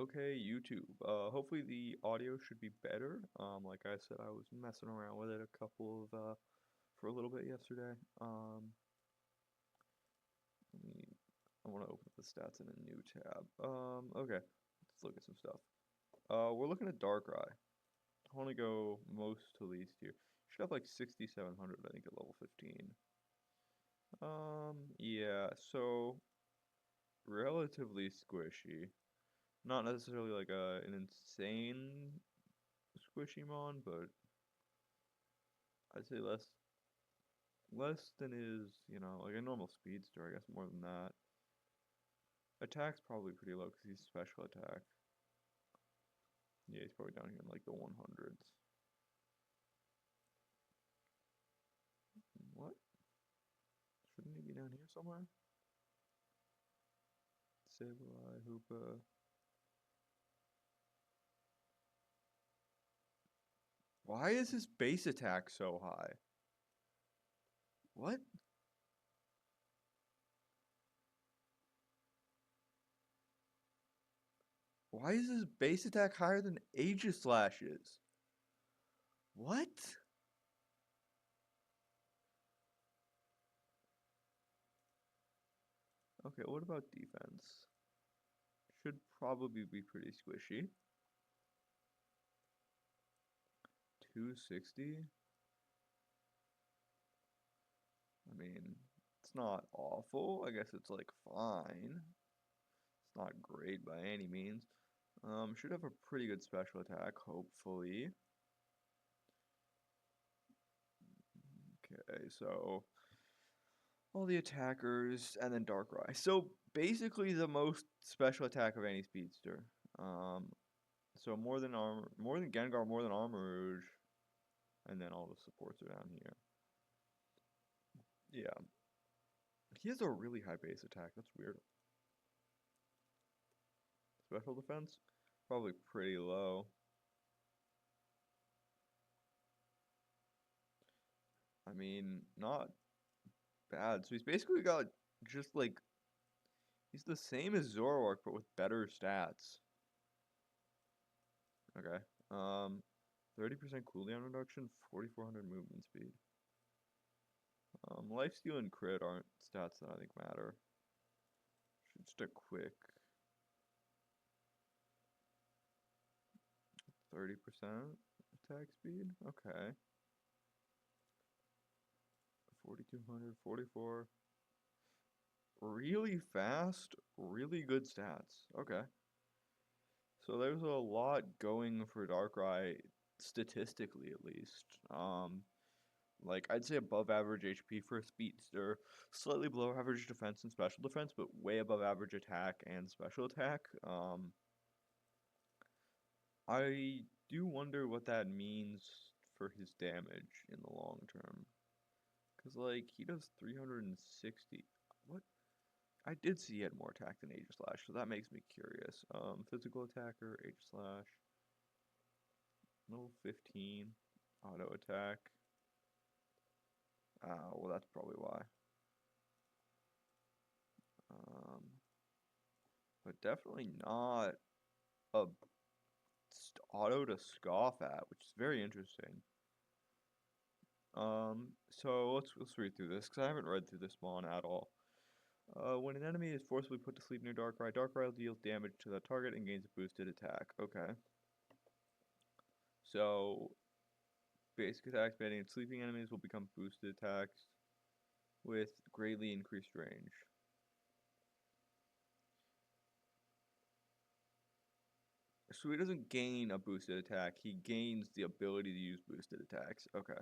Okay, YouTube. Hopefully the audio should be better. Like I said, I was messing around with it for a little bit yesterday. Let me, I want to open up the stats in a new tab. Okay, let's look at some stuff. We're looking at darkrai. I want to go most to least here. Should have like 6,700, I think, at level 15. Yeah, so relatively squishy. Not necessarily like an insane squishy mon, but I'd say less than is, like a normal speedster, I guess more than that. Attack's probably pretty low because he's special attack. Yeah, he's probably down here in like the 100s. What? Shouldn't he be down here somewhere? Sableye, Hoopa. Why is his base attack so high? What? Why is his base attack higher than Aegislash's? What? Okay, what about defense? Should probably be pretty squishy. 260? I mean, it's not awful. I guess it's like fine. It's not great by any means. Should have a pretty good special attack, hopefully. Okay, so all the attackers and then Darkrai. So basically the most special attack of any speedster. Um, so more than Gengar, more than Armarouge, and then all the supports are down here. Yeah, he has a really high base attack. That's weird. Special defense, probably pretty low. I mean, not bad. So he's basically got just like he's the same as Zoroark but with better stats. Okay. 30% cooldown reduction, 4,400 movement speed. Lifesteal and crit aren't stats that I think matter. Just a quick 30% attack speed. Okay. 4,200, 44. Really fast, really good stats. Okay. So there's a lot going for Darkrai, statistically at least. Like I'd say above average HP for a speedster, slightly below average defense and special defense, but way above average attack and special attack. I do wonder what that means for his damage in the long term. Cause like he does 360. What? I did see he had more attack than Aegislash, so that makes me curious. Physical attacker, Aegislash, level 15, auto attack. Well that's probably why. Um, but definitely not a auto to scoff at, which is very interesting. So let's read through this because I haven't read through this mon at all. When an enemy is forcibly put to sleep near Darkrai, Darkrai deals damage to the target and gains a boosted attack. Okay. So basic attacks banning and sleeping enemies will become boosted attacks with greatly increased range. So he doesn't gain a boosted attack, he gains the ability to use boosted attacks. Okay.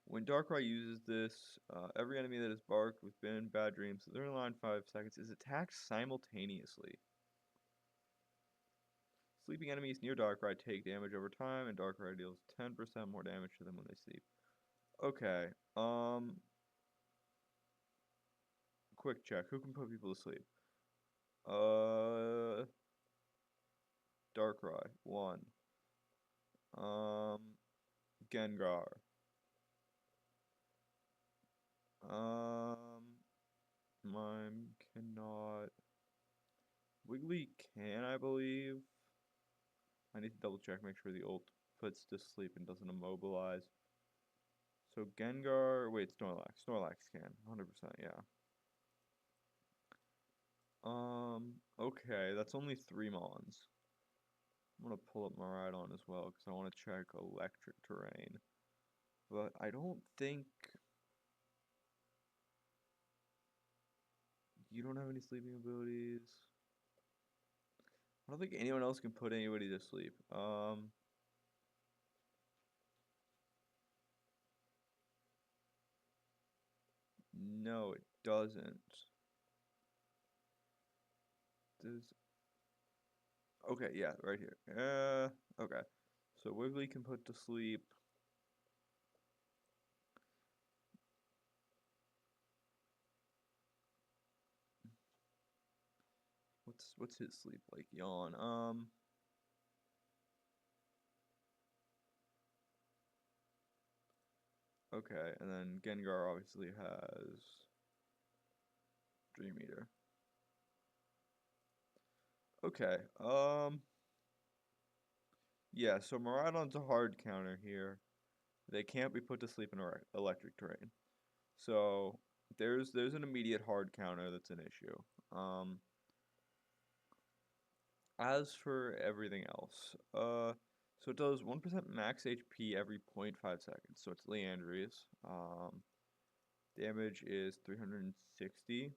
When Darkrai uses this, every enemy that is barked within Bad Dreams within a line 5 seconds is attacked simultaneously. Sleeping enemies near Darkrai take damage over time, and Darkrai deals 10% more damage to them when they sleep. Okay, quick check. Who can put people to sleep? Darkrai, 1. Gengar. Mime cannot. Wiggly can, I believe. I need to double check, make sure the ult puts to sleep and doesn't immobilize. So Gengar, wait, Snorlax. Snorlax can, 100%, yeah. Okay, that's only 3 Mons. I'm gonna pull up Miraidon as well, because I want to check electric terrain. But I don't think... You don't have any sleeping abilities. I don't think anyone else can put anybody to sleep. No, it doesn't. Does... Okay, yeah, right here. Okay. So Wiggly can put to sleep. What's his sleep like? Yawn. Okay, and then Gengar obviously has Dream Eater. Okay, yeah, so Miraidon's a hard counter here. They can't be put to sleep in electric terrain. So there's an immediate hard counter that's an issue. As for everything else, so it does 1% max HP every 0.5 seconds. So it's Leandrius. Damage is 360.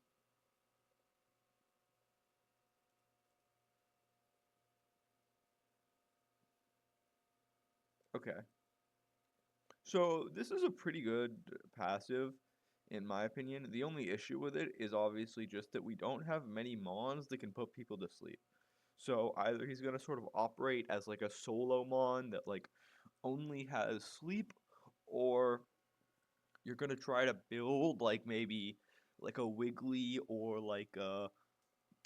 Okay. So this is a pretty good passive, in my opinion. The only issue with it is obviously just that we don't have many Mons that can put people to sleep. So either he's gonna sort of operate as like a solo Mon that like only has sleep, or you're gonna try to build like maybe like a Wiggly or like a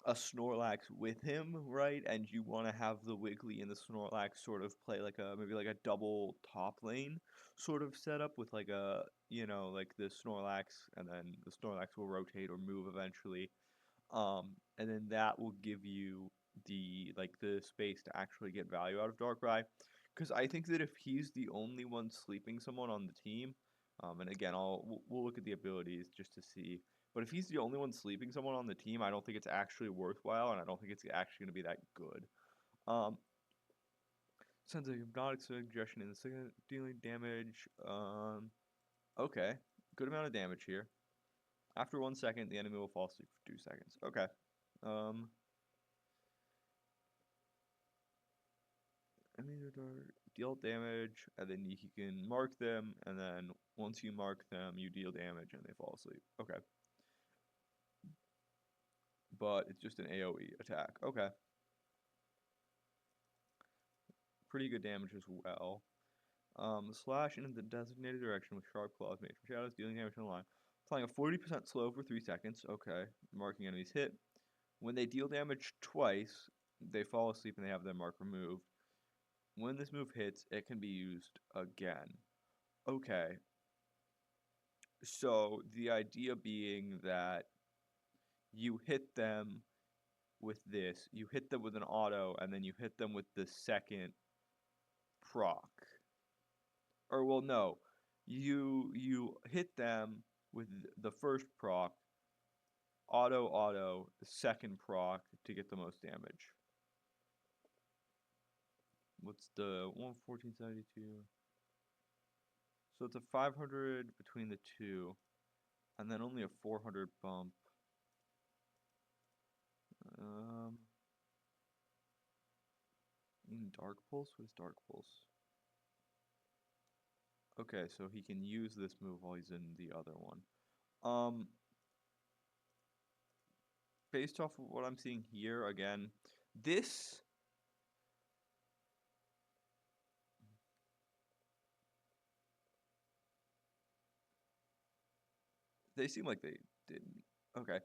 Snorlax with him, right? And you want to have the Wiggly and the Snorlax sort of play like a maybe like a double top lane sort of setup with like a like the Snorlax, and then the Snorlax will rotate or move eventually, and then that will give you the space to actually get value out of Darkrai. Because I think that if he's the only one sleeping someone on the team, and again, we'll look at the abilities just to see. But if he's the only one sleeping someone on the team, I don't think it's actually worthwhile, and I don't think it's actually going to be that good. Um, Sounds like hypnotic suggestion in the second dealing damage. Okay, good amount of damage here. After 1 second, the enemy will fall asleep for 2 seconds. Okay. Um, Enemy deal damage, and then you can mark them, and then once you mark them, you deal damage, and they fall asleep. Okay. But it's just an AoE attack. Okay. Pretty good damage as well. Slash in the designated direction with sharp claws made from shadows, dealing damage in the line. Applying a 40% slow for 3 seconds. Okay. Marking enemies hit. When they deal damage twice, they fall asleep and they have their mark removed. When this move hits, it can be used again. Okay. So the idea being that you hit them with this, you hit them with an auto, and then you hit them with the second proc. Or well, no, you hit them with the first proc, auto, the second proc to get the most damage. What's the 11472? So it's a 500 between the two, and then only a 400 bump. Um, in Dark Pulse? What is Dark Pulse? Okay, so he can use this move while he's in the other one. Based off of what I'm seeing here, again, this... They seem like they didn't. Okay.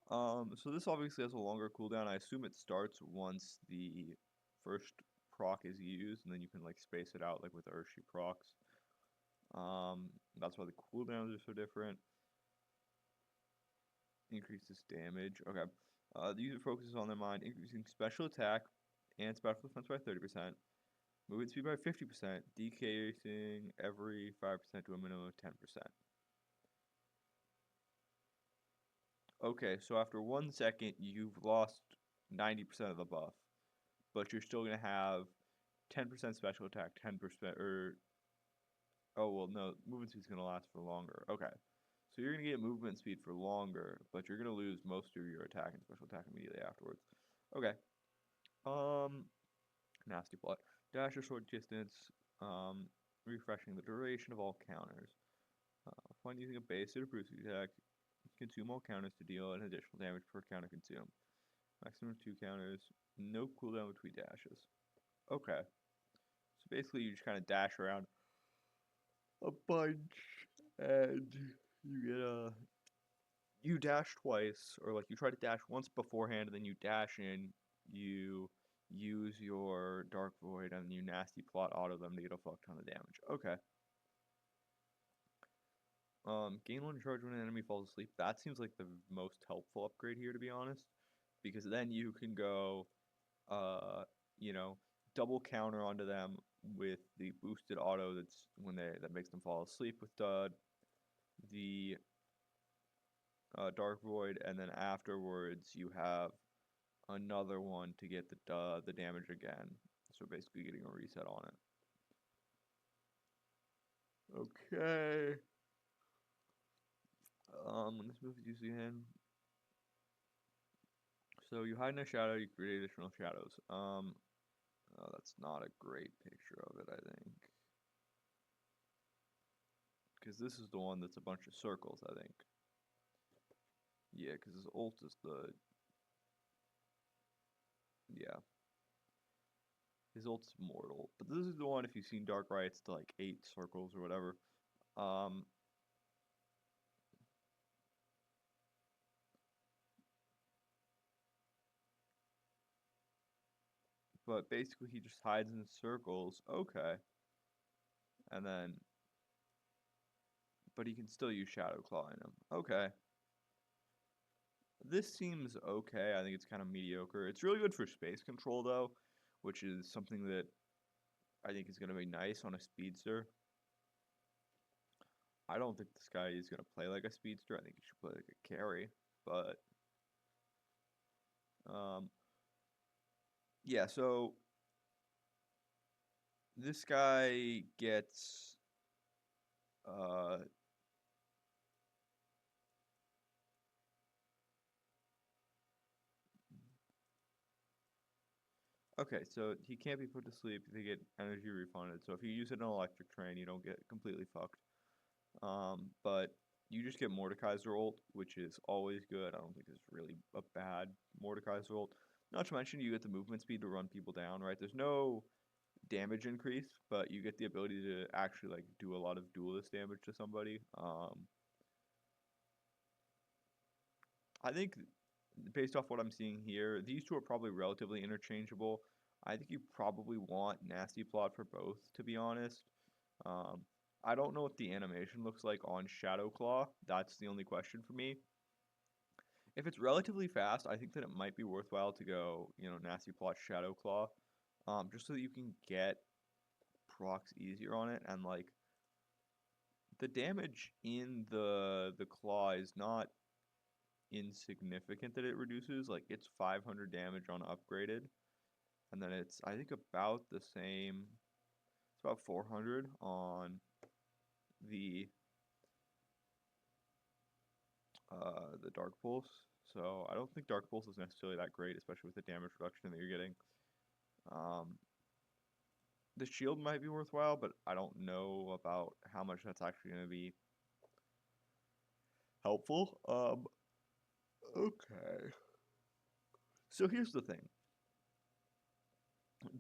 So this obviously has a longer cooldown. I assume it starts once the first proc is used, and then you can like space it out like with Urshi procs. That's why the cooldowns are so different. Increases damage. Okay. The user focuses on their mind, increasing special attack and special defense by 30%, movement speed by 50%, decreasing every 5% to a minimum of 10%. Okay, so after 1 second, you've lost 90% of the buff, but you're still going to have 10% special attack, 10%, or, oh, well, no, movement speed's going to last for longer. Okay, so you're going to get movement speed for longer, but you're going to lose most of your attack and special attack immediately afterwards. Okay, nasty plot. Dash or short distance, refreshing the duration of all counters. When using a base or boost attack, consume all counters to deal an additional damage per counter consumed. Maximum of 2 counters, no cooldown between dashes. Okay. So basically you just kind of dash around a bunch and you get you dash twice, or like you try to dash once beforehand and then you dash in, you use your Dark Void and you nasty plot auto them to get a fuck ton of damage. Okay. Gain 1 charge when an enemy falls asleep. That seems like the most helpful upgrade here, to be honest, because then you can go, you know, double counter onto them with the boosted auto that's that makes them fall asleep with the Dark Void, and then afterwards you have another one to get the damage again. So basically getting a reset on it. Okay. When this move is used again, so you hide in a shadow, you create additional shadows. Oh, that's not a great picture of it, I think. Because this is the one that's a bunch of circles, I think. Yeah, because his ult is yeah. His ult's mortal. But this is the one, if you've seen Darkrai, it's to like 8 circles or whatever. But basically he just hides in circles. Okay. And then, but he can still use Shadow Claw in him. Okay. This seems okay. I think it's kind of mediocre. It's really good for space control, though, which is something that I think is going to be nice on a speedster. I don't think this guy is going to play like a speedster. I think he should play like a carry. But, yeah, so this guy gets, okay, so he can't be put to sleep. They get energy refunded. So if you use an electric train, you don't get completely fucked. But you just get Mordekaiser ult, which is always good. I don't think it's really a bad Mordekaiser ult. Not to mention you get the movement speed to run people down, right? There's no damage increase, but you get the ability to actually like do a lot of duelist damage to somebody. I think based off what I'm seeing here, these two are probably relatively interchangeable. I think you probably want Nasty Plot for both, to be honest. Um, I don't know what the animation looks like on Shadow Claw. That's the only question for me. If it's relatively fast, I think that it might be worthwhile to go, Nasty Plot Shadow Claw, just so that you can get procs easier on it, and like the damage in the claw is not insignificant that it reduces. Like it's 500 damage on upgraded, and then it's I think about the same. It's about 400 on the Dark Pulse. So I don't think Dark Pulse is necessarily that great, especially with the damage reduction that you're getting. The shield might be worthwhile, but I don't know about how much that's actually going to be helpful. Okay. So here's the thing.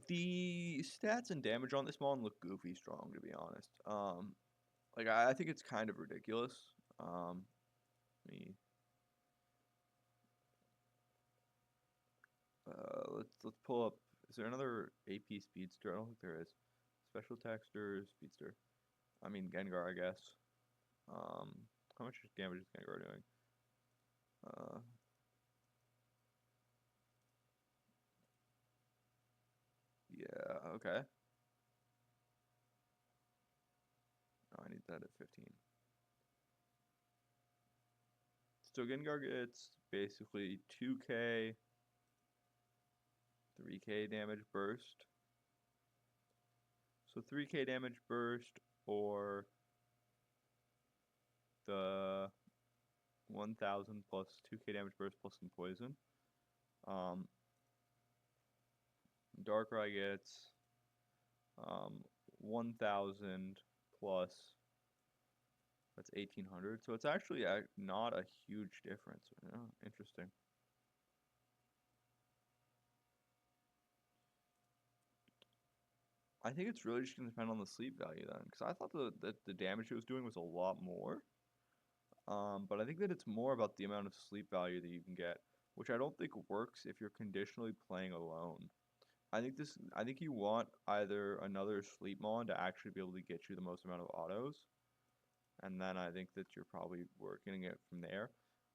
The stats and damage on this mon look goofy strong, to be honest. Like I think it's kind of ridiculous. Me. Let's pull up. Is there another AP speedster? I don't think there is. Special texture speedster. I mean Gengar, I guess. How much damage is Gengar doing? Okay. Oh, I need that at 15. So Gengar gets basically 2k, 3k damage burst. So 3k damage burst or the 1000 plus 2k damage burst plus some poison. Um, Darkrai gets 1000 plus, that's 1800. So it's actually not a huge difference. Oh, interesting. I think it's really just going to depend on the sleep value then, because I thought the damage it was doing was a lot more. But I think that it's more about the amount of sleep value that you can get, which I don't think works if you're conditionally playing alone. I think you want either another sleep mon to actually be able to get you the most amount of autos, and then I think that you're probably working it from there.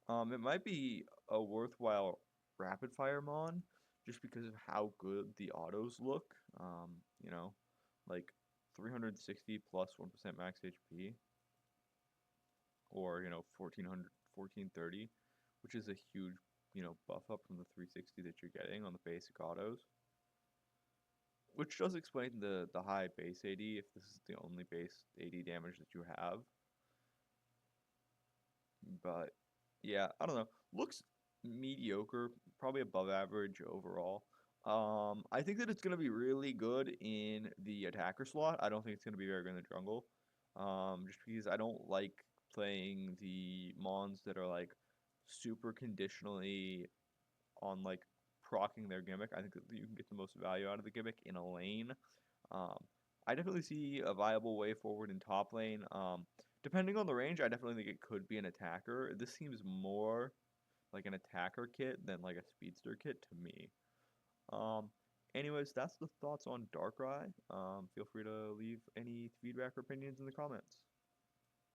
It might be a worthwhile rapid fire mon just because of how good the autos look. You know, like 360 plus 1% max HP, or 1400, 1430, which is a huge buff up from the 360 that you're getting on the basic autos. Which does explain the high base AD if this is the only base AD damage that you have. But yeah, I don't know. Looks mediocre, probably above average overall. I think that it's gonna be really good in the attacker slot. I don't think it's gonna be very good in the jungle. Just because I don't like playing the mons that are like super conditionally on like proccing their gimmick. I think that you can get the most value out of the gimmick in a lane. Um, I definitely see a viable way forward in top lane. Depending on the range, I definitely think it could be an attacker. This seems more like an attacker kit than like a speedster kit to me. Um, Anyways, that's the thoughts on Darkrai. Feel free to leave any feedback or opinions in the comments.